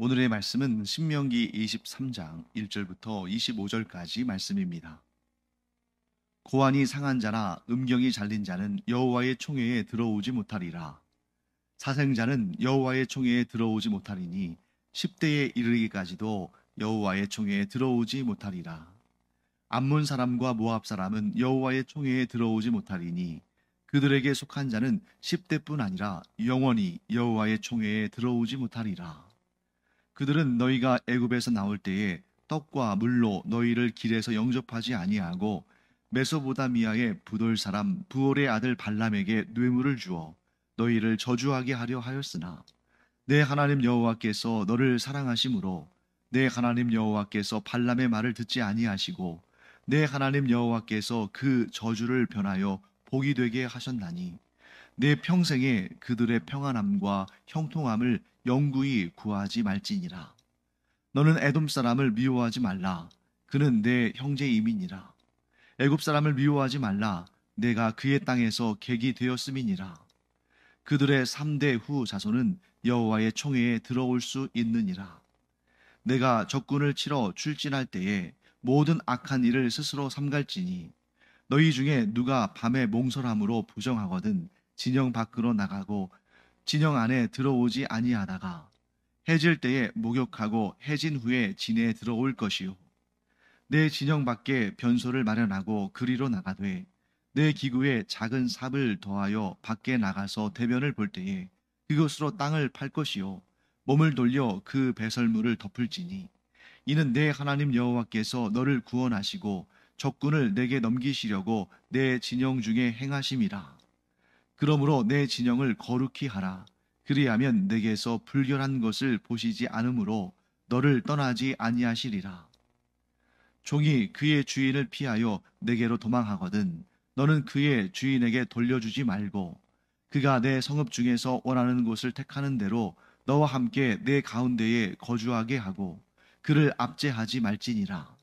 오늘의 말씀은 신명기 23장 1절부터 25절까지 말씀입니다. 고환이 상한 자나 음경이 잘린 자는 여호와의 총회에 들어오지 못하리라. 사생자는 여호와의 총회에 들어오지 못하리니 10대에 이르기까지도 여호와의 총회에 들어오지 못하리라. 암몬 사람과 모압 사람은 여호와의 총회에 들어오지 못하리니 그들에게 속한 자는 10대뿐 아니라 영원히 여호와의 총회에 들어오지 못하리라. 그들은 너희가 애굽에서 나올 때에 떡과 물로 너희를 길에서 영접하지 아니하고 메소보다미아의 부돌 사람 부올의 아들 발람에게 뇌물을 주어 너희를 저주하게 하려 하였으나 내 하나님 여호와께서 너를 사랑하심으로 내 하나님 여호와께서 발람의 말을 듣지 아니하시고 내 하나님 여호와께서 그 저주를 변하여 복이 되게 하셨나니 내 평생에 그들의 평안함과 형통함을 영구히 구하지 말지니라. 너는 에돔 사람을 미워하지 말라. 그는 내 형제임이니라. 애굽 사람을 미워하지 말라. 내가 그의 땅에서 객이 되었음이니라. 그들의 3대 후 자손은 여호와의 총회에 들어올 수 있느니라. 내가 적군을 치러 출진할 때에 모든 악한 일을 스스로 삼갈지니 너희 중에 누가 밤에 몽설함으로 부정하거든 진영 밖으로 나가고 진영 안에 들어오지 아니하다가 해질 때에 목욕하고 해진 후에 진에 들어올 것이요 내 진영 밖에 변소를 마련하고 그리로 나가되 내 기구에 작은 삽을 더하여 밖에 나가서 대변을 볼 때에 그것으로 땅을 팔 것이요 몸을 돌려 그 배설물을 덮을지니 이는 내 하나님 여호와께서 너를 구원하시고 적군을 내게 넘기시려고 내 진영 중에 행하심이라. 그러므로 내 진영을 거룩히 하라. 그리하면 내게서 불결한 것을 보시지 않으므로 너를 떠나지 아니하시리라. 종이 그의 주인을 피하여 내게로 도망하거든 너는 그의 주인에게 돌려주지 말고 그가 내 성읍 중에서 원하는 곳을 택하는 대로 너와 함께 내 가운데에 거주하게 하고 그를 압제하지 말지니라.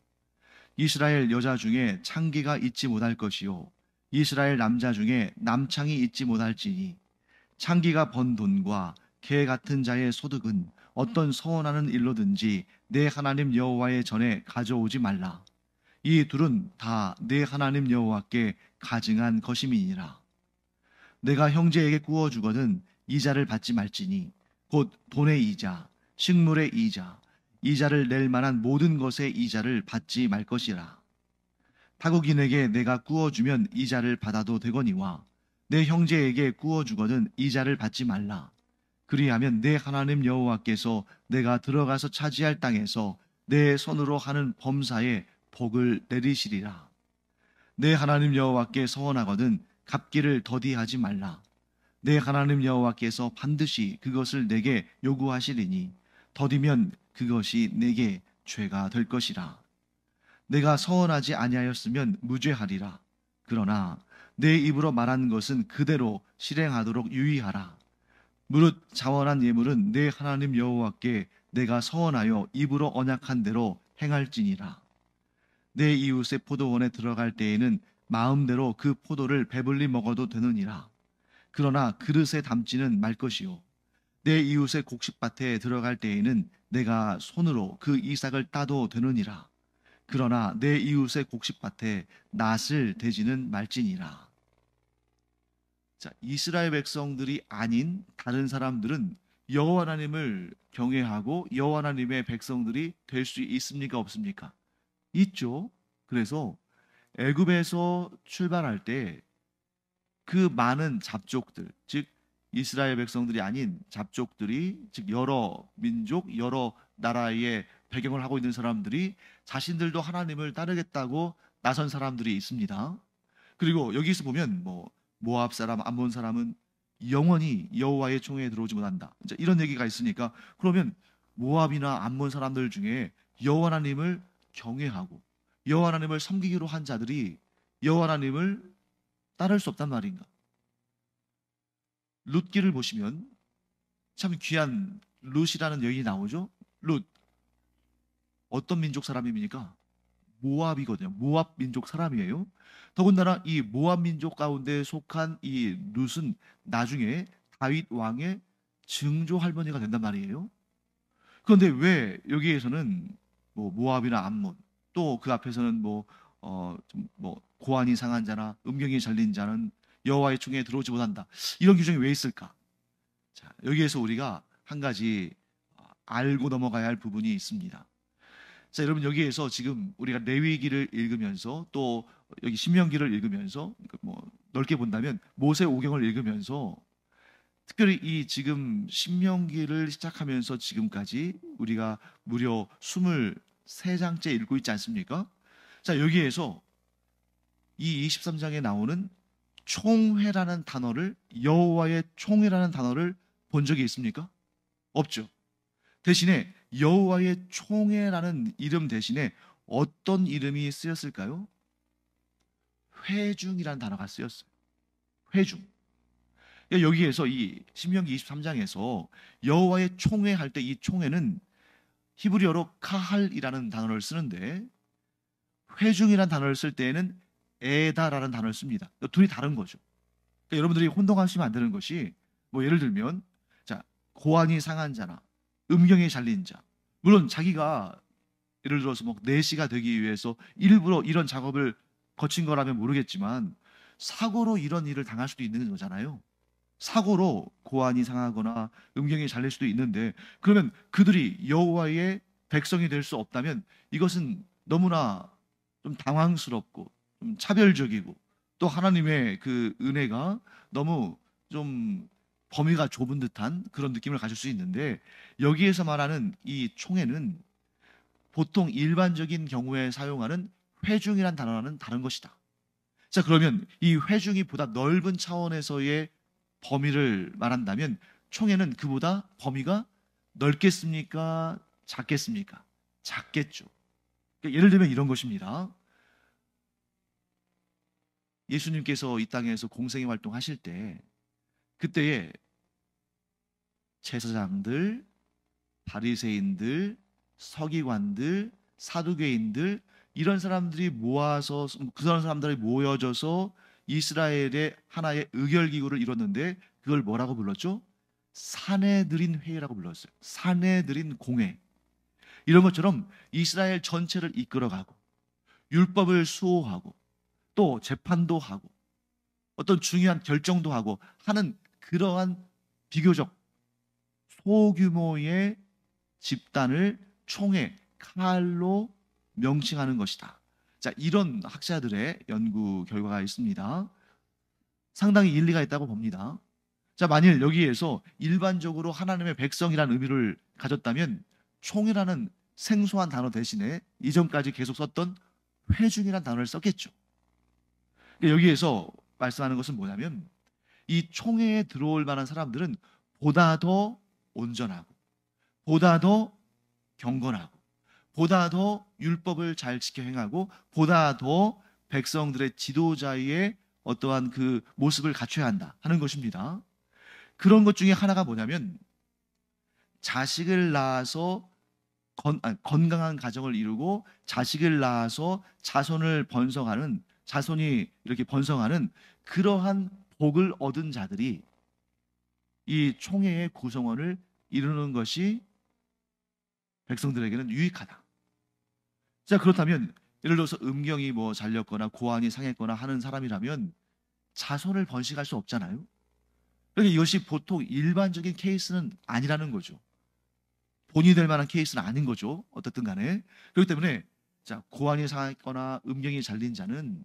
이스라엘 여자 중에 창기가 있지 못할 것이요 이스라엘 남자 중에 남창이 있지 못할지니 창기가 번 돈과 개 같은 자의 소득은 어떤 서원하는 일로든지 내 하나님 여호와의 전에 가져오지 말라. 이 둘은 다 내 하나님 여호와께 가증한 것임이니라. 내가 형제에게 구워 주거든 이자를 받지 말지니 곧 돈의 이자, 식물의 이자, 이자를 낼 만한 모든 것의 이자를 받지 말 것이라. 타국인에게 내가 구워주면 이자를 받아도 되거니와 내 형제에게 구워주거든 이자를 받지 말라. 그리하면 내 하나님 여호와께서 내가 들어가서 차지할 땅에서 내 손으로 하는 범사에 복을 내리시리라. 내 하나님 여호와께 서원하거든 갚기를 더디하지 말라. 내 하나님 여호와께서 반드시 그것을 내게 요구하시리니 더디면 그것이 내게 죄가 될 것이라. 내가 서원하지 아니하였으면 무죄하리라. 그러나 내 입으로 말한 것은 그대로 실행하도록 유의하라. 무릇 자원한 예물은 내 하나님 여호와께 내가 서원하여 입으로 언약한 대로 행할지니라. 내 이웃의 포도원에 들어갈 때에는 마음대로 그 포도를 배불리 먹어도 되느니라. 그러나 그릇에 담지는 말 것이요 내 이웃의 곡식밭에 들어갈 때에는 내가 손으로 그 이삭을 따도 되느니라. 그러나 내 이웃의 곡식밭에 낫을 대지는 말지니라. 자, 이스라엘 백성들이 아닌 다른 사람들은 여호와 하나님을 경외하고 여호와 하나님의 백성들이 될 수 있습니까? 없습니까? 있죠. 그래서 애굽에서 출발할 때 그 많은 잡족들, 즉 이스라엘 백성들이 아닌 잡족들이, 즉 여러 민족, 여러 나라의 배경을 하고 있는 사람들이 자신들도 하나님을 따르겠다고 나선 사람들이 있습니다. 그리고 여기서 보면 모압 사람, 암몬 사람은 영원히 여호와의 총회에 들어오지 못한다. 이제 이런 얘기가 있으니까 그러면 모압이나 암몬 사람들 중에 여호와 하나님을 경외하고 여호와 하나님을 섬기기로 한 자들이 여호와 하나님을 따를 수 없단 말인가? 룻기를 보시면 참 귀한 룻이라는 여인이 나오죠. 룻 어떤 민족 사람입니까? 모압이거든요. 모압 민족 사람이에요. 더군다나 이 모압 민족 가운데 속한 이 룻은 나중에 다윗 왕의 증조 할머니가 된단 말이에요. 그런데 왜 여기에서는 뭐 모압이나 암몬, 또 그 앞에서는 뭐 고안이 상한 자나 음경이 잘린 자는 여호와의 총회에 들어오지 못한다, 이런 규정이 왜 있을까? 자, 여기에서 우리가 한 가지 알고 넘어가야 할 부분이 있습니다. 자, 여러분, 여기에서 지금 우리가 레위기를 읽으면서 또 여기 신명기를 읽으면서 뭐 넓게 본다면 모세오경을 읽으면서 특별히 이 지금 신명기를 시작하면서 지금까지 우리가 무려 23장째 읽고 있지 않습니까? 자, 여기에서 이 23장에 나오는 총회라는 단어를, 여호와의 총회라는 단어를 본 적이 있습니까? 없죠. 대신에 여호와의 총회라는 이름 대신에 어떤 이름이 쓰였을까요? 회중이라는 단어가 쓰였어요. 회중. 여기에서 이 신명기 23장에서 여호와의 총회 할 때 이 총회는 히브리어로 카할이라는 단어를 쓰는데, 회중이라는 단어를 쓸 때에는 에다라는 단어를 씁니다. 둘이 다른 거죠. 그러니까 여러분들이 혼동하시면 안 되는 것이, 뭐 예를 들면 자, 고안이 상한 자나 음경이 잘린 자, 물론 자기가 예를 들어서 뭐 내시가 되기 위해서 일부러 이런 작업을 거친 거라면 모르겠지만 사고로 이런 일을 당할 수도 있는 거잖아요. 사고로 고안이 상하거나 음경이 잘릴 수도 있는데, 그러면 그들이 여호와의 백성이 될 수 없다면 이것은 너무나 좀 당황스럽고 좀 차별적이고, 또 하나님의 그 은혜가 너무 좀 범위가 좁은 듯한 그런 느낌을 가질 수 있는데, 여기에서 말하는 이 총회는 보통 일반적인 경우에 사용하는 회중이란 단어와는 다른 것이다. 자, 그러면 이 회중이 보다 넓은 차원에서의 범위를 말한다면 총회는 그보다 범위가 넓겠습니까? 작겠습니까? 작겠죠. 그러니까 예를 들면 이런 것입니다. 예수님께서 이 땅에서 공생애 활동하실 때, 그때에 제사장들, 바리새인들, 서기관들, 사두개인들, 이런 사람들이 모아서, 그런 사람들이 모여져서 이스라엘의 하나의 의결기구를 이뤘는데, 그걸 뭐라고 불렀죠? 사내들인 회의라고 불렀어요. 사내들인 공회. 이런 것처럼 이스라엘 전체를 이끌어가고 율법을 수호하고 또 재판도 하고 어떤 중요한 결정도 하고 하는 그러한 비교적 소규모의 집단을 총회, 칼로 명칭하는 것이다. 자, 이런 학자들의 연구 결과가 있습니다. 상당히 일리가 있다고 봅니다. 자, 만일 여기에서 일반적으로 하나님의 백성이라는 의미를 가졌다면 총이라는 생소한 단어 대신에 이전까지 계속 썼던 회중이라는 단어를 썼겠죠. 그러니까 여기에서 말씀하는 것은 뭐냐면, 이 총회에 들어올 만한 사람들은 보다 더 온전하고 보다 더 경건하고 보다 더 율법을 잘 지켜 행하고 보다 더 백성들의 지도자의 어떠한 그 모습을 갖춰야 한다 하는 것입니다. 그런 것 중에 하나가 뭐냐면, 자식을 낳아서 건강한 가정을 이루고 자식을 낳아서 자손이 이렇게 번성하는 그러한 복을 얻은 자들이 이 총회의 구성원을 이루는 것이 백성들에게는 유익하다. 자, 그렇다면 예를 들어서 음경이 뭐 잘렸거나 고안이 상했거나 하는 사람이라면 자손을 번식할 수 없잖아요. 그러니까 이것이 보통 일반적인 케이스는 아니라는 거죠. 본이 될 만한 케이스는 아닌 거죠. 어떻든 간에. 그렇기 때문에 자, 고안이 상했거나 음경이 잘린 자는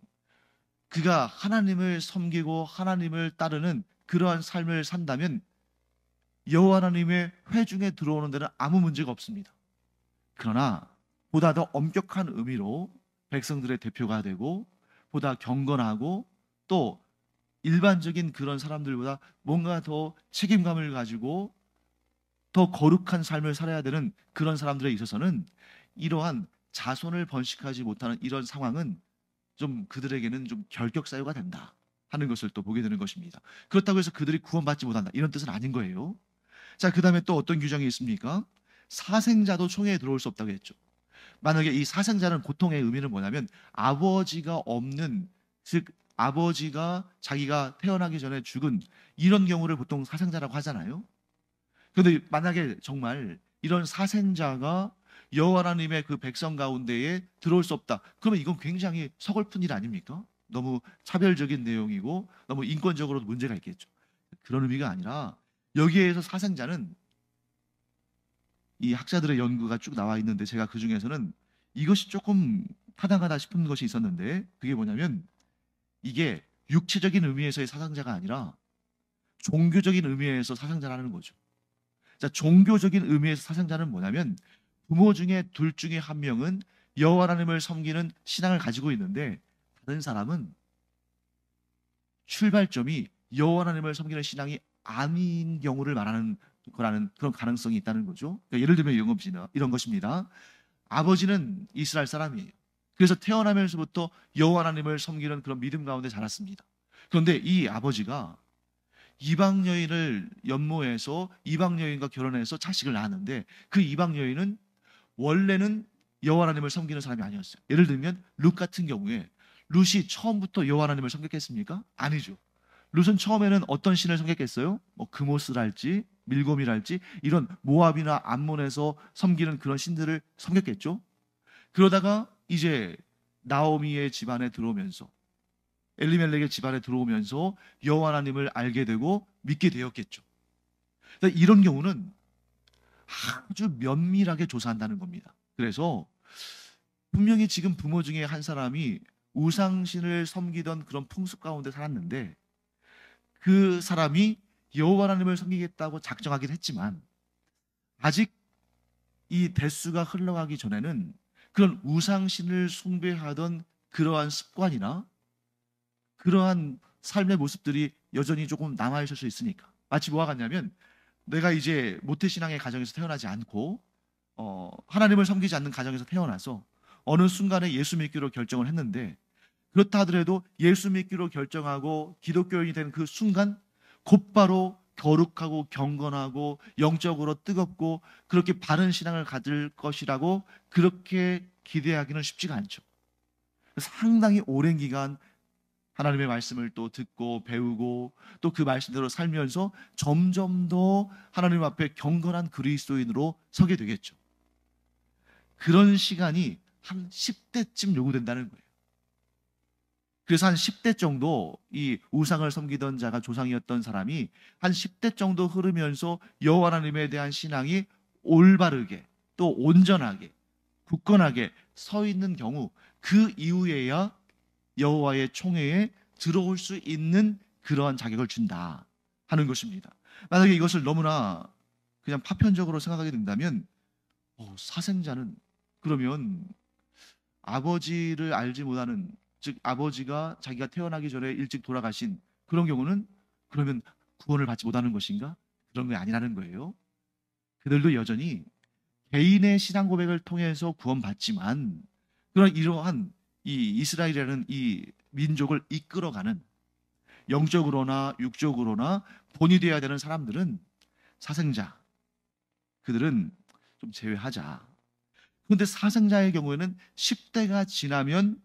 그가 하나님을 섬기고 하나님을 따르는 그러한 삶을 산다면 여호와 하나님의 회중에 들어오는 데는 아무 문제가 없습니다. 그러나 보다 더 엄격한 의미로 백성들의 대표가 되고 보다 경건하고 또 일반적인 그런 사람들보다 뭔가 더 책임감을 가지고 더 거룩한 삶을 살아야 되는 그런 사람들에 있어서는 이러한 자손을 번식하지 못하는 이런 상황은 좀 그들에게는 좀 결격 사유가 된다 하는 것을 또 보게 되는 것입니다. 그렇다고 해서 그들이 구원받지 못한다 이런 뜻은 아닌 거예요. 자, 그 다음에 또 어떤 규정이 있습니까? 사생자도 총회에 들어올 수 없다고 했죠. 만약에 이 사생자는 보통의 의미는 뭐냐면 아버지가 없는, 즉 아버지가 자기가 태어나기 전에 죽은 이런 경우를 보통 사생자라고 하잖아요. 그런데 만약에 정말 이런 사생자가 여호와 하나님의 그 백성 가운데에 들어올 수 없다. 그러면 이건 굉장히 서글픈 일 아닙니까? 너무 차별적인 내용이고 너무 인권적으로도 문제가 있겠죠. 그런 의미가 아니라 여기에서 사생자는 이 학자들의 연구가 쭉 나와 있는데 제가 그 중에서는 이것이 조금 타당하다 싶은 것이 있었는데 그게 뭐냐면 이게 육체적인 의미에서의 사상자가 아니라 종교적인 의미에서 사상자라는 거죠. 자, 종교적인 의미에서 사상자는 뭐냐면 부모 중에 둘 중에 한 명은 여호와 하나님을 섬기는 신앙을 가지고 있는데 다른 사람은 출발점이 여호와 하나님을 섬기는 신앙이 아닌 경우를 말하는 거라는 그런 가능성이 있다는 거죠. 그러니까 예를 들면 이런 것입니다. 아버지는 이스라엘 사람이에요. 그래서 태어나면서부터 여호와 하나님을 섬기는 그런 믿음 가운데 자랐습니다. 그런데 이 아버지가 이방 여인을 연모해서 이방 여인과 결혼해서 자식을 낳았는데 그 이방 여인은 원래는 여호와 하나님을 섬기는 사람이 아니었어요. 예를 들면 룻 같은 경우에 룻이 처음부터 여호와 하나님을 섬겼겠습니까? 아니죠. 룻은 처음에는 어떤 신을 섬겼겠어요? 뭐 그모스랄지 밀곰이랄지 이런 모압이나 암몬에서 섬기는 그런 신들을 섬겼겠죠. 그러다가 이제 나오미의 집안에 들어오면서 엘리멜렉의 집안에 들어오면서 여호와 하나님을 알게 되고 믿게 되었겠죠. 그러니까 이런 경우는 아주 면밀하게 조사한다는 겁니다. 그래서 분명히 지금 부모 중에 한 사람이 우상신을 섬기던 그런 풍습 가운데 살았는데 그 사람이 여호와 하나님을 섬기겠다고 작정하긴 했지만 아직 이 대수가 흘러가기 전에는 그런 우상신을 숭배하던 그러한 습관이나 그러한 삶의 모습들이 여전히 조금 남아있을 수 있으니까 마치 뭐와 같냐면 내가 이제 모태신앙의 가정에서 태어나지 않고 하나님을 섬기지 않는 가정에서 태어나서 어느 순간에 예수 믿기로 결정을 했는데 그렇다 하더라도 예수 믿기로 결정하고 기독교인이 된 그 순간 곧바로 거룩하고 경건하고 영적으로 뜨겁고 그렇게 바른 신앙을 가질 것이라고 그렇게 기대하기는 쉽지가 않죠. 상당히 오랜 기간 하나님의 말씀을 또 듣고 배우고 또 그 말씀대로 살면서 점점 더 하나님 앞에 경건한 그리스도인으로 서게 되겠죠. 그런 시간이 한 10대쯤 요구된다는 거예요. 그래서 한 10대 정도 이 우상을 섬기던 자가 조상이었던 사람이 한 10대 정도 흐르면서 여호와 하나님에 대한 신앙이 올바르게 또 온전하게 굳건하게 서 있는 경우 그 이후에야 여호와의 총회에 들어올 수 있는 그러한 자격을 준다 하는 것입니다. 만약에 이것을 너무나 그냥 파편적으로 생각하게 된다면 사생자는 그러면 아버지를 알지 못하는 즉 아버지가 자기가 태어나기 전에 일찍 돌아가신 그런 경우는 그러면 구원을 받지 못하는 것인가? 그런 게 아니라는 거예요. 그들도 여전히 개인의 신앙 고백을 통해서 구원받지만 그런 이러한 이 이스라엘이라는 이 민족을 이끌어가는 영적으로나 육적으로나 본이 되어야 되는 사람들은 사생자 그들은 좀 제외하자. 그런데 사생자의 경우에는 10대가 지나면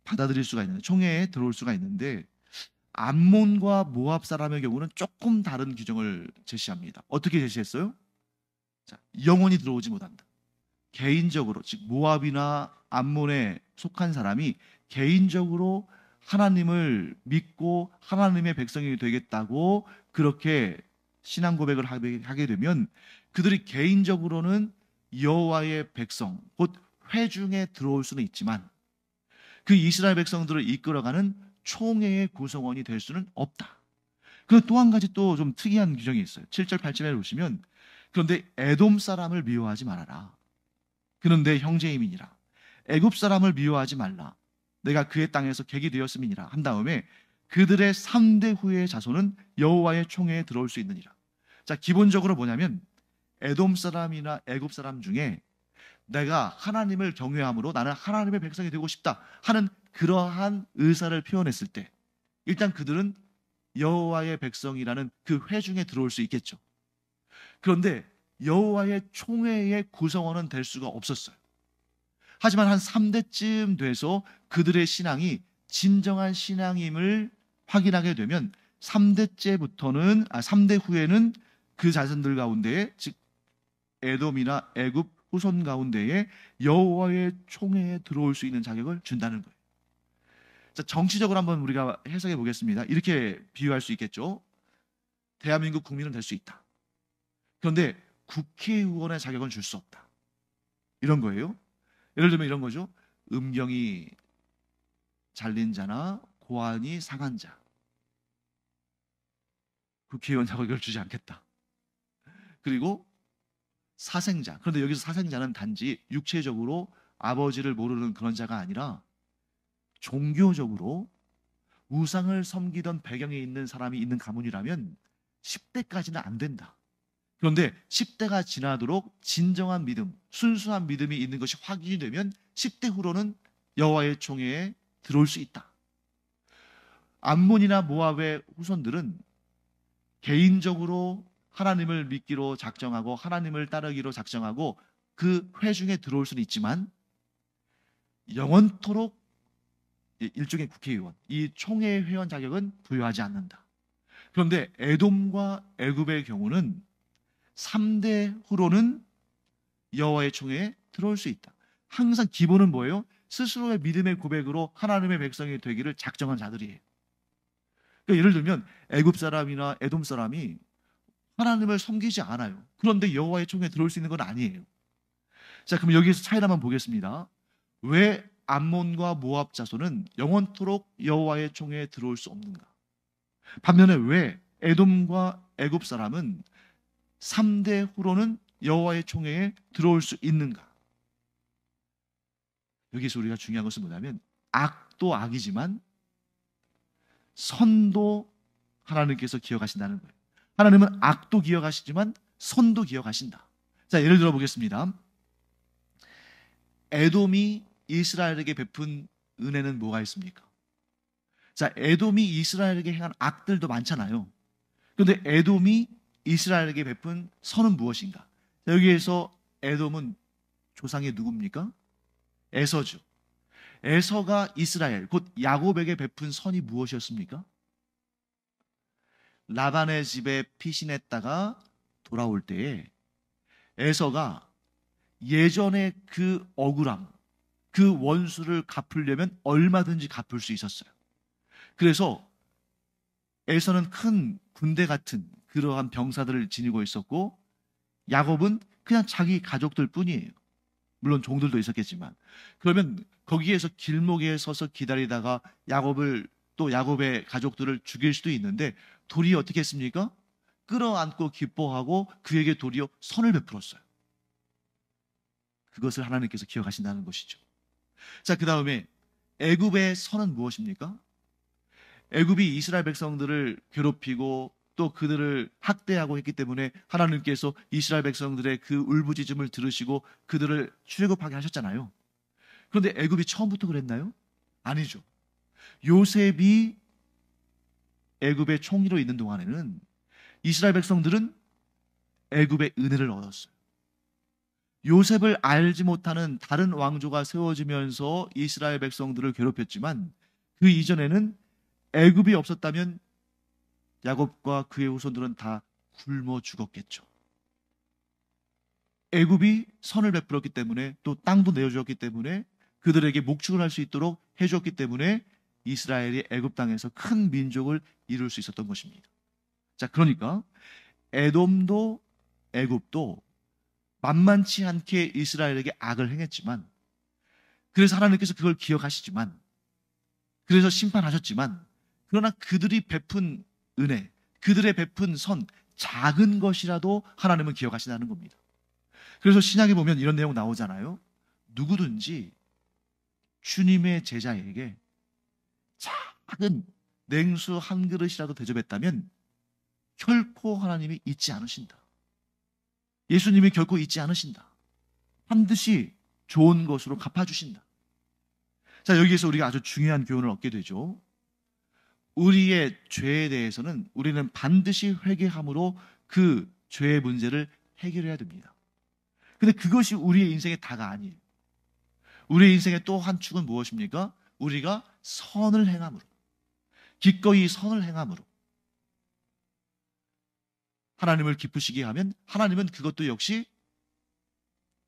받아들일 수가 있는데 총회에 들어올 수가 있는데 암몬과 모압 사람의 경우는 조금 다른 규정을 제시합니다. 어떻게 제시했어요? 자, 영원히 들어오지 못한다. 개인적으로 즉 모압이나 암몬에 속한 사람이 개인적으로 하나님을 믿고 하나님의 백성이 되겠다고 그렇게 신앙 고백을 하게 되면 그들이 개인적으로는 여호와의 백성 곧 회중에 들어올 수는 있지만 그 이스라엘 백성들을 이끌어가는 총회의 구성원이 될 수는 없다. 그리고 또 한 가지 또 좀 특이한 규정이 있어요. 7절 8절에 보시면 그런데 에돔 사람을 미워하지 말아라. 그는 내 형제임이니라. 애굽 사람을 미워하지 말라. 내가 그의 땅에서 객이 되었음이니라 한 다음에 그들의 3대 후의 자손은 여호와의 총회에 들어올 수 있느니라. 자, 기본적으로 뭐냐면 에돔 사람이나 애굽 사람 중에 내가 하나님을 경외함으로 나는 하나님의 백성이 되고 싶다 하는 그러한 의사를 표현했을 때 일단 그들은 여호와의 백성이라는 그 회중에 들어올 수 있겠죠. 그런데 여호와의 총회의 구성원은 될 수가 없었어요. 하지만 한 3대쯤 돼서 그들의 신앙이 진정한 신앙임을 확인하게 되면 3대 후에는 그 자손들 가운데 즉 에돔이나 애굽 후손 가운데에 여호와의 총회에 들어올 수 있는 자격을 준다는 거예요. 자, 정치적으로 한번 우리가 해석해 보겠습니다. 이렇게 비유할 수 있겠죠. 대한민국 국민은 될 수 있다. 그런데 국회의원의 자격은 줄 수 없다. 이런 거예요. 예를 들면 이런 거죠. 음경이 잘린 자나 고환이 상한 자, 국회의원 자격을 주지 않겠다. 그리고 사생자. 그런데 여기서 사생자는 단지 육체적으로 아버지를 모르는 그런 자가 아니라 종교적으로 우상을 섬기던 배경에 있는 사람이 있는 가문이라면 10대까지는 안 된다. 그런데 10대가 지나도록 진정한 믿음, 순수한 믿음이 있는 것이 확인이 되면 10대 후로는 여호와의 총회에 들어올 수 있다. 암몬이나 모압의 후손들은 개인적으로 하나님을 믿기로 작정하고 하나님을 따르기로 작정하고 그 회중에 들어올 수는 있지만 영원토록 일종의 국회의원, 이 총회 회원 자격은 부여하지 않는다. 그런데 에돔과 애굽의 경우는 3대 후로는 여호와의 총회에 들어올 수 있다. 항상 기본은 뭐예요? 스스로의 믿음의 고백으로 하나님의 백성이 되기를 작정한 자들이에요. 그러니까 예를 들면 애굽 사람이나 에돔 사람이 하나님을 섬기지 않아요. 그런데 여호와의 총회에 들어올 수 있는 건 아니에요. 자, 그럼 여기서 차이를 한번 보겠습니다. 왜 암몬과 모압 자손은 영원토록 여호와의 총회에 들어올 수 없는가? 반면에 왜 에돔과 애굽 사람은 3대 후로는 여호와의 총회에 들어올 수 있는가? 여기서 우리가 중요한 것은 뭐냐면 악도 악이지만 선도 하나님께서 기억하신다는 거예요. 하나님은 악도 기억하시지만 선도 기억하신다. 자, 예를 들어 보겠습니다. 에돔이 이스라엘에게 베푼 은혜는 뭐가 있습니까? 자, 에돔이 이스라엘에게 행한 악들도 많잖아요. 그런데 에돔이 이스라엘에게 베푼 선은 무엇인가? 자, 여기에서 에돔은 조상이 누굽니까? 에서죠. 에서가 이스라엘, 곧 야곱에게 베푼 선이 무엇이었습니까? 라반의 집에 피신했다가 돌아올 때에 에서가 예전의 그 억울함, 그 원수를 갚으려면 얼마든지 갚을 수 있었어요. 그래서 에서는 큰 군대 같은 그러한 병사들을 지니고 있었고 야곱은 그냥 자기 가족들 뿐이에요. 물론 종들도 있었겠지만. 그러면 거기에서 길목에 서서 기다리다가 야곱의 가족들을 죽일 수도 있는데 도리어 어떻게 했습니까? 끌어안고 기뻐하고 그에게 도리어 선을 베풀었어요. 그것을 하나님께서 기억하신다는 것이죠. 자, 그 다음에 애굽의 선은 무엇입니까? 애굽이 이스라엘 백성들을 괴롭히고 또 그들을 학대하고 했기 때문에 하나님께서 이스라엘 백성들의 그 울부짖음을 들으시고 그들을 출애굽하게 하셨잖아요. 그런데 애굽이 처음부터 그랬나요? 아니죠. 요셉이 애굽의 총리로 있는 동안에는 이스라엘 백성들은 애굽의 은혜를 얻었어요. 요셉을 알지 못하는 다른 왕조가 세워지면서 이스라엘 백성들을 괴롭혔지만 그 이전에는 애굽이 없었다면 야곱과 그의 후손들은 다 굶어 죽었겠죠. 애굽이 선을 베풀었기 때문에 또 땅도 내어주었기 때문에 그들에게 목축을 할 수 있도록 해주었기 때문에 이스라엘이 애굽 땅에서 큰 민족을 이룰 수 있었던 것입니다. 자, 그러니까 에돔도 애굽도 만만치 않게 이스라엘에게 악을 행했지만 그래서 하나님께서 그걸 기억하시지만 그래서 심판하셨지만 그러나 그들이 베푼 은혜, 그들의 베푼 선, 작은 것이라도 하나님은 기억하신다는 겁니다. 그래서 신약에 보면 이런 내용 나오잖아요. 누구든지 주님의 제자에게 작은 냉수 한 그릇이라도 대접했다면 결코 하나님이 잊지 않으신다. 예수님이 결코 잊지 않으신다. 반드시 좋은 것으로 갚아주신다. 자, 여기에서 우리가 아주 중요한 교훈을 얻게 되죠. 우리의 죄에 대해서는 우리는 반드시 회개함으로 그 죄의 문제를 해결해야 됩니다. 근데 그것이 우리의 인생의 다가 아니에요. 우리의 인생의 또 한 축은 무엇입니까? 우리가 선을 행함으로, 기꺼이 선을 행함으로 하나님을 기쁘시게 하면 하나님은 그것도 역시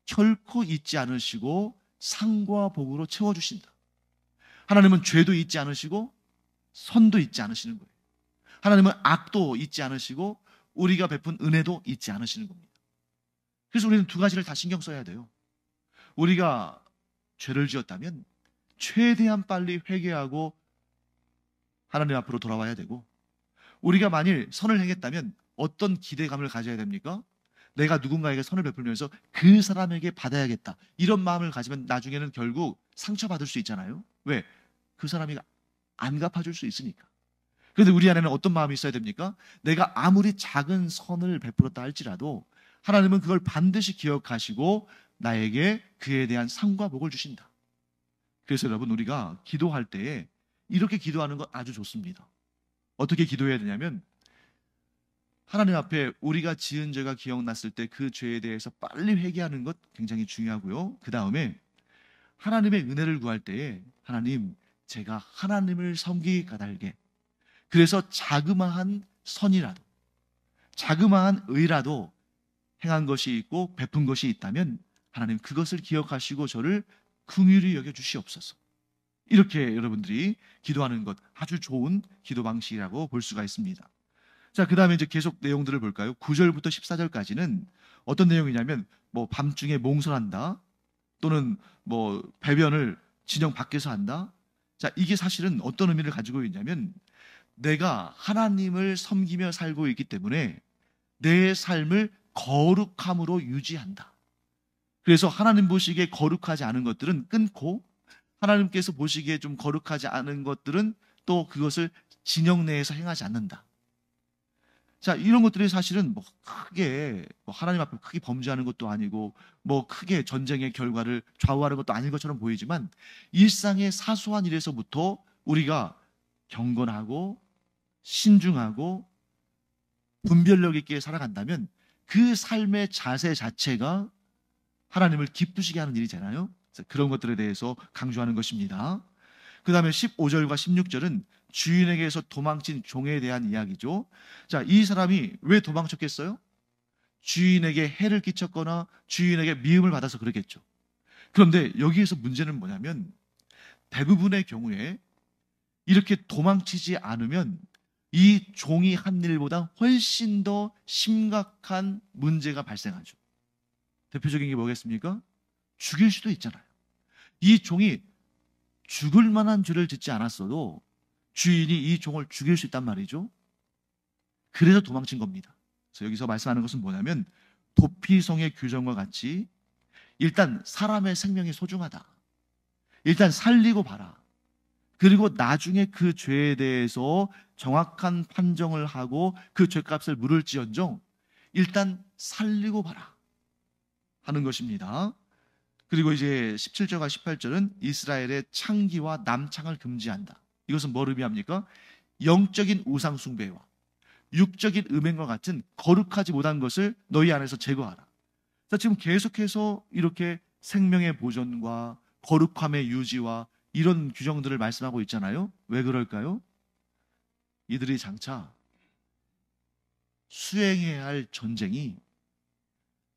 결코 잊지 않으시고 상과 복으로 채워주신다. 하나님은 죄도 잊지 않으시고 선도 잊지 않으시는 거예요. 하나님은 악도 잊지 않으시고 우리가 베푼 은혜도 잊지 않으시는 겁니다. 그래서 우리는 두 가지를 다 신경 써야 돼요. 우리가 죄를 지었다면 최대한 빨리 회개하고 하나님 앞으로 돌아와야 되고, 우리가 만일 선을 행했다면 어떤 기대감을 가져야 됩니까? 내가 누군가에게 선을 베풀면서 그 사람에게 받아야겠다, 이런 마음을 가지면 나중에는 결국 상처받을 수 있잖아요. 왜? 그 사람이 안 갚아줄 수 있으니까. 그런데 우리 안에는 어떤 마음이 있어야 됩니까? 내가 아무리 작은 선을 베풀었다 할지라도 하나님은 그걸 반드시 기억하시고 나에게 그에 대한 상과 복을 주신다. 그래서 여러분, 우리가 기도할 때에 이렇게 기도하는 건 아주 좋습니다. 어떻게 기도해야 되냐면, 하나님 앞에 우리가 지은 죄가 기억났을 때 그 죄에 대해서 빨리 회개하는 것 굉장히 중요하고요. 그 다음에 하나님의 은혜를 구할 때에, 하나님, 제가 하나님을 섬기기 까닭에, 그래서 자그마한 선이라도, 자그마한 의라도 행한 것이 있고 베푼 것이 있다면 하나님 그것을 기억하시고 저를 긍휼히 여겨주시옵소서. 이렇게 여러분들이 기도하는 것, 아주 좋은 기도 방식이라고 볼 수가 있습니다. 자, 그 다음에 이제 계속 내용들을 볼까요? 9절부터 14절까지는 어떤 내용이냐면, 밤중에 몽설한다, 또는 배변을 진영 밖에서 한다. 자, 이게 사실은 어떤 의미를 가지고 있냐면, 내가 하나님을 섬기며 살고 있기 때문에 내 삶을 거룩함으로 유지한다. 그래서 하나님 보시기에 거룩하지 않은 것들은 끊고, 하나님께서 보시기에 좀 거룩하지 않은 것들은 또 그것을 진영 내에서 행하지 않는다. 자, 이런 것들이 사실은 크게 하나님 앞에 크게 범죄하는 것도 아니고 크게 전쟁의 결과를 좌우하는 것도 아닌 것처럼 보이지만, 일상의 사소한 일에서부터 우리가 경건하고 신중하고 분별력 있게 살아간다면 그 삶의 자세 자체가 하나님을 기쁘시게 하는 일이잖아요. 그런 것들에 대해서 강조하는 것입니다. 그 다음에 15절과 16절은 주인에게서 도망친 종에 대한 이야기죠. 자, 이 사람이 왜 도망쳤겠어요? 주인에게 해를 끼쳤거나 주인에게 미움을 받아서 그러겠죠. 그런데 여기에서 문제는 뭐냐면, 대부분의 경우에 이렇게 도망치지 않으면 이 종이 한 일보다 훨씬 더 심각한 문제가 발생하죠. 대표적인 게 뭐겠습니까? 죽일 수도 있잖아요. 이 종이 죽을 만한 죄를 짓지 않았어도 주인이 이 종을 죽일 수 있단 말이죠. 그래서 도망친 겁니다. 그래서 여기서 말씀하는 것은 뭐냐면, 도피성의 규정과 같이 일단 사람의 생명이 소중하다. 일단 살리고 봐라. 그리고 나중에 그 죄에 대해서 정확한 판정을 하고 그 죄값을 물을지언정 일단 살리고 봐라 하는 것입니다. 그리고 이제 17절과 18절은 이스라엘의 창기와 남창을 금지한다. 이것은 뭘 의미합니까? 영적인 우상 숭배와 육적인 음행과 같은 거룩하지 못한 것을 너희 안에서 제거하라. 자, 지금 계속해서 이렇게 생명의 보존과 거룩함의 유지와 이런 규정들을 말씀하고 있잖아요. 왜 그럴까요? 이들이 장차 수행해야 할 전쟁이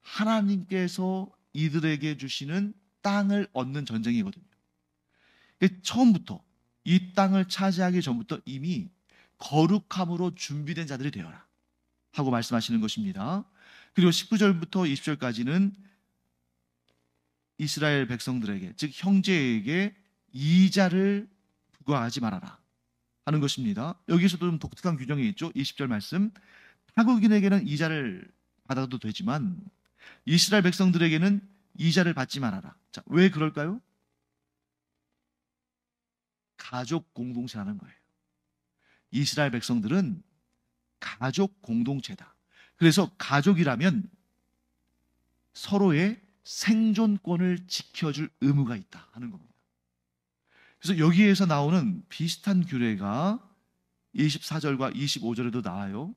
하나님께서 이들에게 주시는 땅을 얻는 전쟁이거든요. 처음부터 이 땅을 차지하기 전부터 이미 거룩함으로 준비된 자들이 되어라 하고 말씀하시는 것입니다. 그리고 19절부터 20절까지는 이스라엘 백성들에게, 즉 형제에게 이자를 부과하지 말아라 하는 것입니다. 여기서도 좀 독특한 규정이 있죠. 20절 말씀, 타국인에게는 이자를 받아도 되지만 이스라엘 백성들에게는 이자를 받지 말아라. 자, 왜 그럴까요? 가족 공동체라는 거예요. 이스라엘 백성들은 가족 공동체다. 그래서 가족이라면 서로의 생존권을 지켜줄 의무가 있다 하는 겁니다. 그래서 여기에서 나오는 비슷한 규례가 24절과 25절에도 나와요.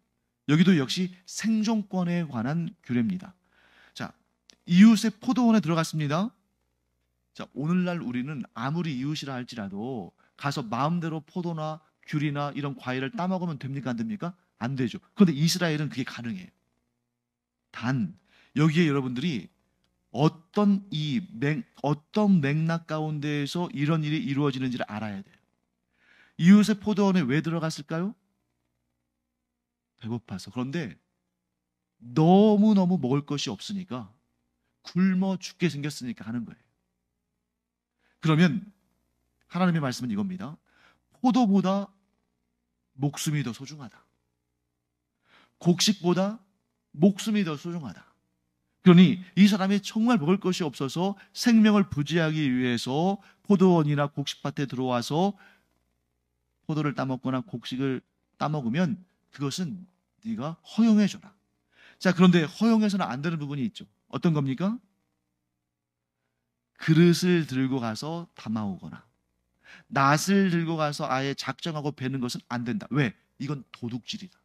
여기도 역시 생존권에 관한 규례입니다. 자, 이웃의 포도원에 들어갔습니다. 자, 오늘날 우리는 아무리 이웃이라 할지라도 가서 마음대로 포도나 귤이나 이런 과일을 따먹으면 됩니까? 안 됩니까? 안 되죠. 그런데 이스라엘은 그게 가능해요. 단 여기에 여러분들이 어떤 맥락 가운데에서 이런 일이 이루어지는지를 알아야 돼요. 이웃의 포도원에 왜 들어갔을까요? 배고파서. 그런데 너무너무 먹을 것이 없으니까 굶어 죽게 생겼으니까 하는 거예요. 그러면 하나님의 말씀은 이겁니다. 포도보다 목숨이 더 소중하다. 곡식보다 목숨이 더 소중하다. 그러니 이 사람이 정말 먹을 것이 없어서 생명을 부지하기 위해서 포도원이나 곡식밭에 들어와서 포도를 따먹거나 곡식을 따먹으면 그것은 네가 허용해줘라. 자, 그런데 허용해서는 안 되는 부분이 있죠. 어떤 겁니까? 그릇을 들고 가서 담아오거나 낫을 들고 가서 아예 작정하고 베는 것은 안 된다. 왜? 이건 도둑질이다.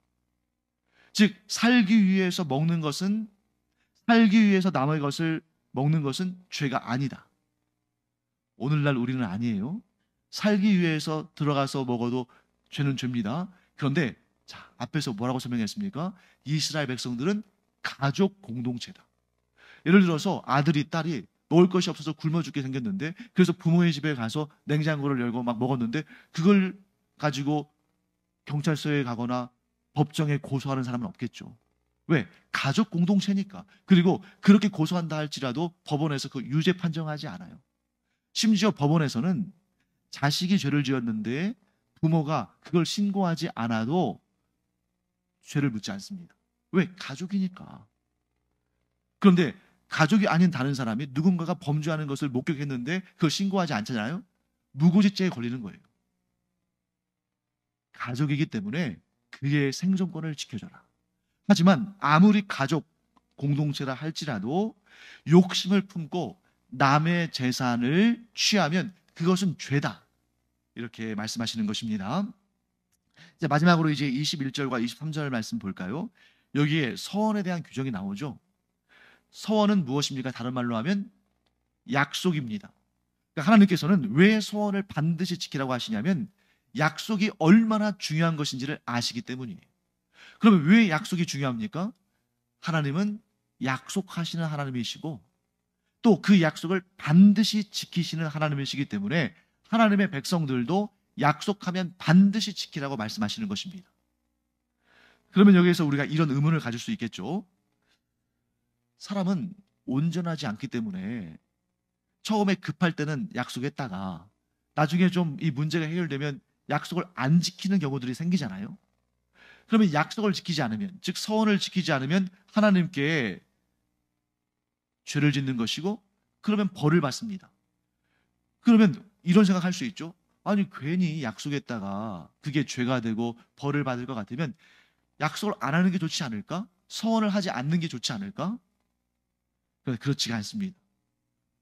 즉 살기 위해서 먹는 것은, 살기 위해서 남의 것을 먹는 것은 죄가 아니다. 오늘날 우리는 아니에요. 살기 위해서 들어가서 먹어도 죄는 죄입니다. 그런데 자, 앞에서 뭐라고 설명했습니까? 이스라엘 백성들은 가족 공동체다. 예를 들어서 아들이, 딸이 먹을 것이 없어서 굶어 죽게 생겼는데, 그래서 부모의 집에 가서 냉장고를 열고 막 먹었는데 그걸 가지고 경찰서에 가거나 법정에 고소하는 사람은 없겠죠. 왜? 가족 공동체니까. 그리고 그렇게 고소한다 할지라도 법원에서 그 유죄 판정하지 않아요. 심지어 법원에서는 자식이 죄를 지었는데 부모가 그걸 신고하지 않아도 죄를 묻지 않습니다. 왜? 가족이니까. 그런데 가족이 아닌 다른 사람이 누군가가 범죄하는 것을 목격했는데 그걸 신고하지 않잖아요. 무고죄에 걸리는 거예요. 가족이기 때문에 그의 생존권을 지켜줘라. 하지만 아무리 가족 공동체라 할지라도 욕심을 품고 남의 재산을 취하면 그것은 죄다. 이렇게 말씀하시는 것입니다. 이제 마지막으로 이제 21절과 23절 말씀 볼까요? 여기에 서원에 대한 규정이 나오죠. 서원은 무엇입니까? 다른 말로 하면 약속입니다. 그러니까 하나님께서는 왜 서원을 반드시 지키라고 하시냐면 약속이 얼마나 중요한 것인지를 아시기 때문이에요. 그러면 왜 약속이 중요합니까? 하나님은 약속하시는 하나님이시고 또 그 약속을 반드시 지키시는 하나님이시기 때문에 하나님의 백성들도 약속하면 반드시 지키라고 말씀하시는 것입니다. 그러면 여기에서 우리가 이런 의문을 가질 수 있겠죠. 사람은 온전하지 않기 때문에 처음에 급할 때는 약속했다가 나중에 좀 이 문제가 해결되면 약속을 안 지키는 경우들이 생기잖아요. 그러면 약속을 지키지 않으면, 즉 서원을 지키지 않으면 하나님께 죄를 짓는 것이고 그러면 벌을 받습니다. 그러면 이런 생각할 수 있죠. 아니 괜히 약속했다가 그게 죄가 되고 벌을 받을 것 같으면 약속을 안 하는 게 좋지 않을까? 서원을 하지 않는 게 좋지 않을까? 그렇지가 않습니다.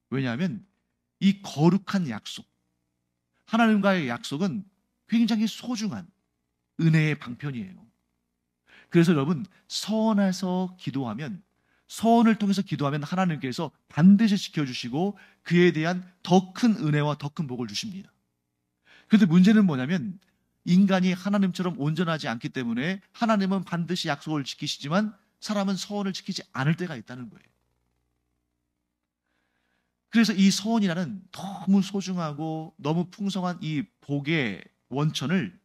왜냐하면 이 거룩한 약속, 하나님과의 약속은 굉장히 소중한 은혜의 방편이에요. 그래서 여러분 서원해서 기도하면, 서원을 통해서 기도하면 하나님께서 반드시 지켜주시고 그에 대한 더 큰 은혜와 더 큰 복을 주십니다. 그런데 문제는 뭐냐면 인간이 하나님처럼 온전하지 않기 때문에 하나님은 반드시 약속을 지키시지만 사람은 서원을 지키지 않을 때가 있다는 거예요. 그래서 이 서원이라는 너무 소중하고 너무 풍성한 이 복의 원천을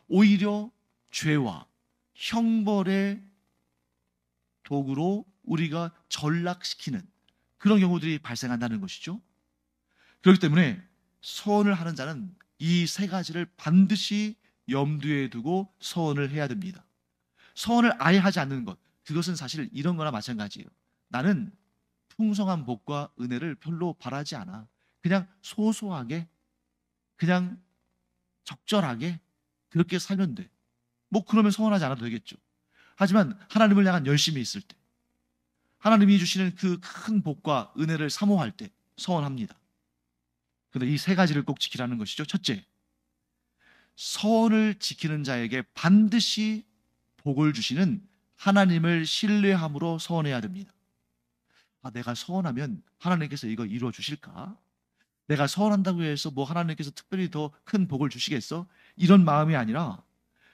오히려 죄와 형벌의 도구로 우리가 전락시키는 그런 경우들이 발생한다는 것이죠. 그렇기 때문에 서원을 하는 자는 이 세 가지를 반드시 염두에 두고 서원을 해야 됩니다. 서원을 아예 하지 않는 것, 그것은 사실 이런 거나 마찬가지예요. 나는 풍성한 복과 은혜를 별로 바라지 않아. 그냥 소소하게, 그냥 적절하게 그렇게 살면 돼. 뭐 그러면 서원하지 않아도 되겠죠. 하지만 하나님을 향한 열심이 있을 때, 하나님이 주시는 그 큰 복과 은혜를 사모할 때 서원합니다. 그런데 이 세 가지를 꼭 지키라는 것이죠. 첫째, 서원을 지키는 자에게 반드시 복을 주시는 하나님을 신뢰함으로 서원해야 됩니다. 내가 서원하면 하나님께서 이거 이루어 주실까? 내가 서원한다고 해서 뭐 하나님께서 특별히 더 큰 복을 주시겠어? 이런 마음이 아니라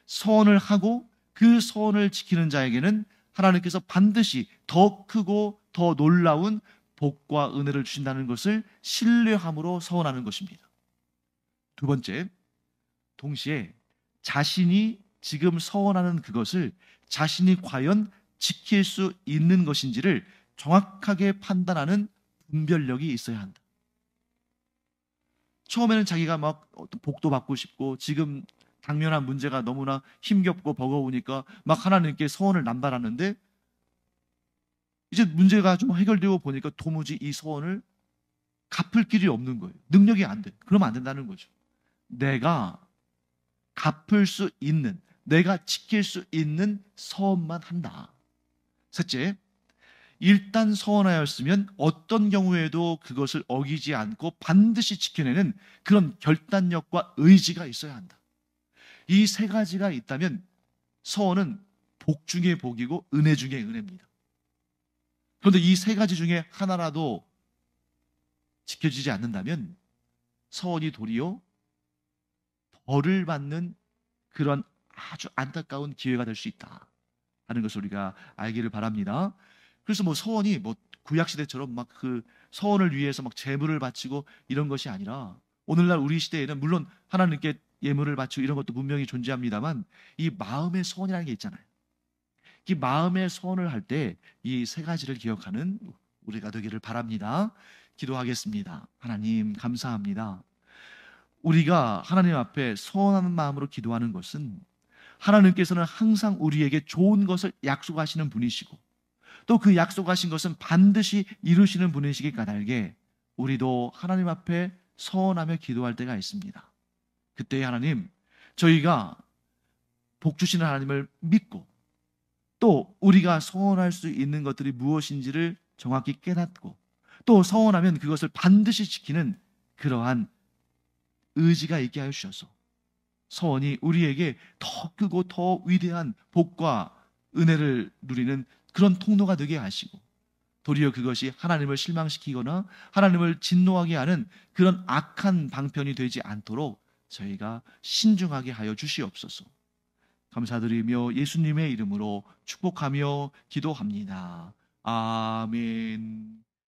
서원을 하고 그 서원을 지키는 자에게는 하나님께서 반드시 더 크고 더 놀라운 복과 은혜를 주신다는 것을 신뢰함으로 서원하는 것입니다. 두 번째, 동시에 자신이 지금 서원하는 그것을 자신이 과연 지킬 수 있는 것인지를 정확하게 판단하는 분별력이 있어야 한다. 처음에는 자기가 막 복도 받고 싶고 지금 당면한 문제가 너무나 힘겹고 버거우니까 막 하나님께 서원을 남발하는데 이제 문제가 좀 해결되고 보니까 도무지 이 서원을 갚을 길이 없는 거예요. 능력이 안 돼. 그러면 안 된다는 거죠. 내가 갚을 수 있는, 내가 지킬 수 있는 서원만 한다. 셋째, 일단 서원하였으면 어떤 경우에도 그것을 어기지 않고 반드시 지켜내는 그런 결단력과 의지가 있어야 한다. 이 세 가지가 있다면 서원은 복 중에 복이고 은혜 중에 은혜입니다. 그런데 이 세 가지 중에 하나라도 지켜지지 않는다면 서원이 도리어 벌을 받는 그런 아주 안타까운 기회가 될 수 있다 하는 것을 우리가 알기를 바랍니다. 그래서 서원이 구약 시대처럼 막 그 서원을 위해서 막 제물을 바치고 이런 것이 아니라 오늘날 우리 시대에는 물론 하나님께 예물을 바치고 이런 것도 분명히 존재합니다만 이 마음의 서원이라는 게 있잖아요. 이 마음의 서원을 할 때 이 세 가지를 기억하는 우리가 되기를 바랍니다. 기도하겠습니다. 하나님 감사합니다. 우리가 하나님 앞에 서원하는 마음으로 기도하는 것은 하나님께서는 항상 우리에게 좋은 것을 약속하시는 분이시고 또 그 약속하신 것은 반드시 이루시는 분이시기 까닭에 우리도 하나님 앞에 서원하며 기도할 때가 있습니다. 그때 하나님, 저희가 복 주시는 하나님을 믿고 또 우리가 서원할 수 있는 것들이 무엇인지를 정확히 깨닫고 또 서원하면 그것을 반드시 지키는 그러한 의지가 있게 하여 주셔서 서원이 우리에게 더 크고 더 위대한 복과 은혜를 누리는 그런 통로가 되게 하시고 도리어 그것이 하나님을 실망시키거나 하나님을 진노하게 하는 그런 악한 방편이 되지 않도록 저희가 신중하게 하여 주시옵소서. 감사드리며 예수님의 이름으로 축복하며 기도합니다. 아멘.